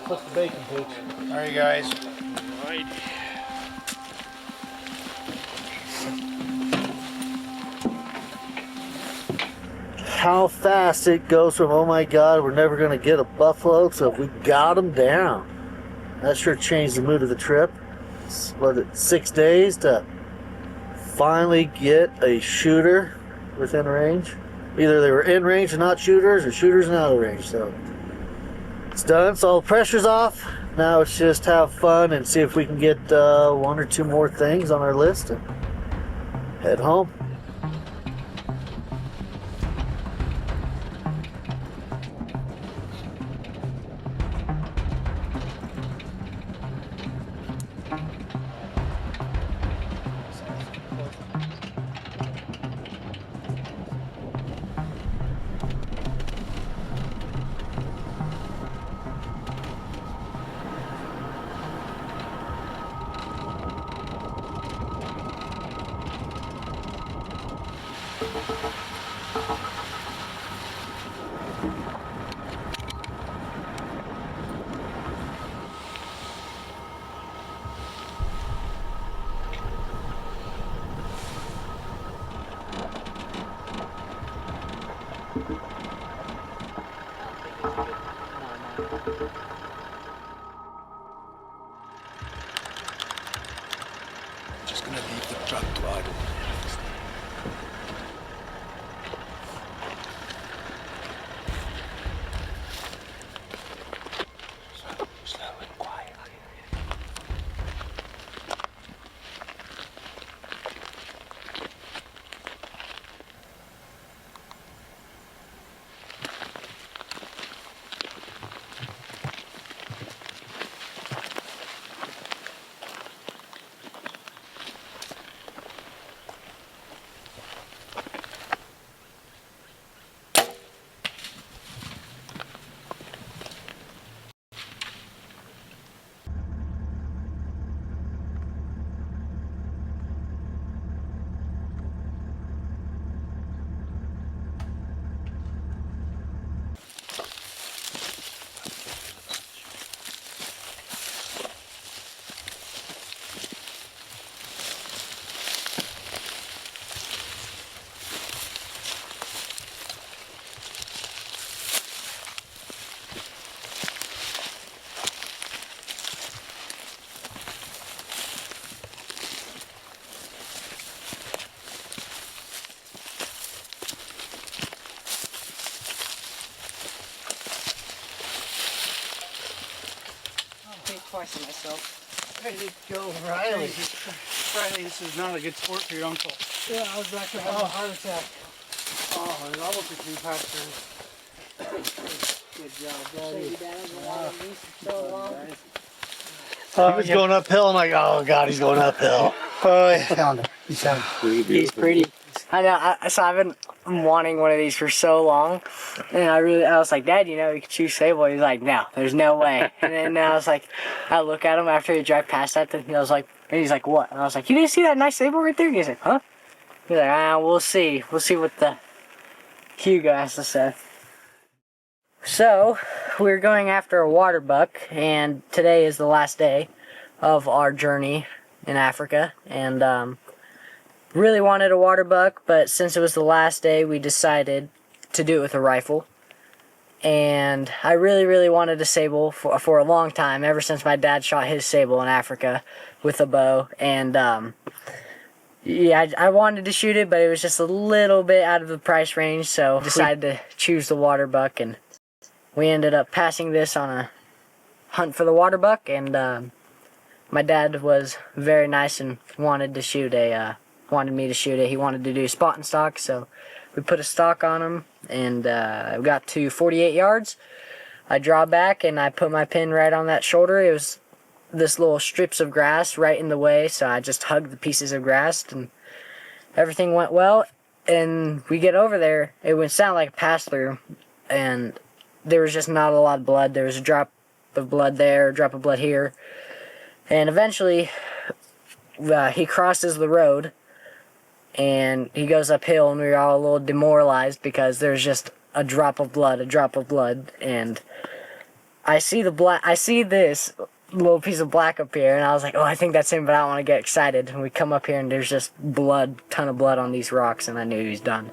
Put the bacon, Pooch. All right, guys. Right. How fast it goes from, oh my God, we're never going to get a buffalo, so we got him down. That sure changed the mood of the trip. What, 6 days to finally get a shooter within range. Either they were in range and not shooters, or shooters and out of range. So it's done, so all the pressure's off. Now it's just have fun and see if we can get 1 or 2 more things on our list and head home. Just gonna leave the truck to idle. Slow and quiet. Twice of myself. Ready to go, Riley. Riley, this is not a good sport for your uncle. Yeah, I was actually having a heart attack. Oh, it almost became pastures. Good job, So buddy. your dad has been wanting me for so long. He was going uphill. I'm like, oh God, he's going uphill. Oh, I found him. He's pretty. I know. So I'm wanting one of these for so long, and I was like, Dad, you know, you could choose sable. He's like, no, there's no way. And then I was like, I look at him after he drive past that, and I was like, and he's like, what? And I was like, you didn't see that nice sable right there? He's like, huh? He's like, we'll see. We'll see what the Hugo has to say. So we're going after a water buck, and today is the last day of our journey in Africa, and really wanted a water buck, but since it was the last day, we decided to do it with a rifle. And I really wanted a sable for a long time, ever since my dad shot his sable in Africa with a bow. And yeah, I wanted to shoot it, but it was just a little bit out of the price range, so I decided to choose the water buck, and we ended up passing this on a hunt for the water buck. And my dad was very nice and wanted to shoot wanted me to shoot it. He wanted to do spot and stock, so we put a stock on him, and we got to 48 yards. I draw back, and I put my pin right on that shoulder. It was this little strips of grass right in the way, so I just hugged the pieces of grass, and everything went well. And we get over there, it would sound like a pass-through, and there was just not a lot of blood. There was a drop of blood there, a drop of blood here, and eventually he crosses the road, and he goes uphill, and we were all a little demoralized because there's just a drop of blood, and I see this little piece of black up here, and I was like, oh, I think that's him, but I don't want to get excited. And we come up here, and there's just ton of blood on these rocks, and I knew he was done.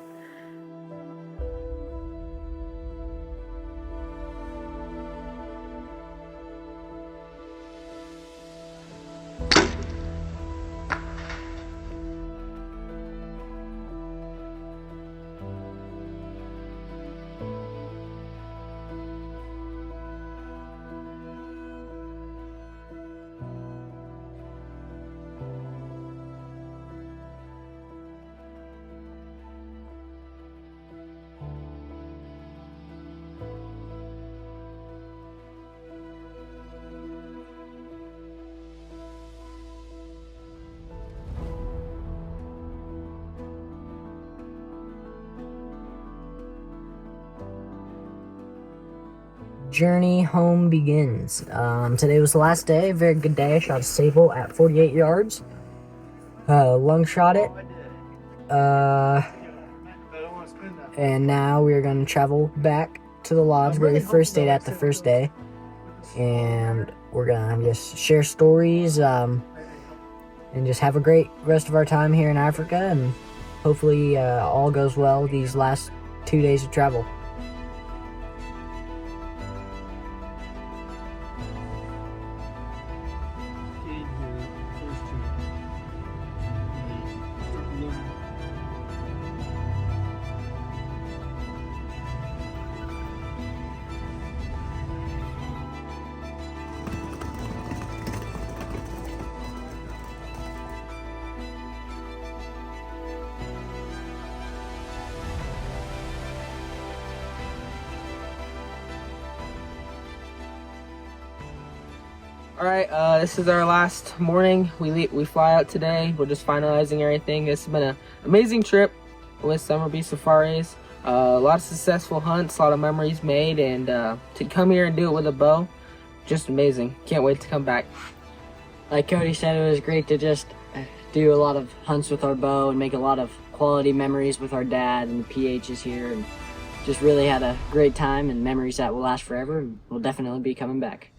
Journey home begins. Today was the last day. Very good day. I shot a sable at 48 yards. Lung shot it. And now we're going to travel back to the lodge where we first stayed at the first day. And we're going to just share stories and just have a great rest of our time here in Africa. And hopefully all goes well these last 2 days of travel. All right, this is our last morning. We fly out today. We're just finalizing everything. This has been an amazing trip with Summer Bee Safaris. A lot of successful hunts, a lot of memories made, and to come here and do it with a bow, just amazing. Can't wait to come back. Like Cody said, it was great to just do a lot of hunts with our bow and make a lot of quality memories with our dad and the PHs here, and just really had a great time and memories that will last forever, and we'll definitely be coming back.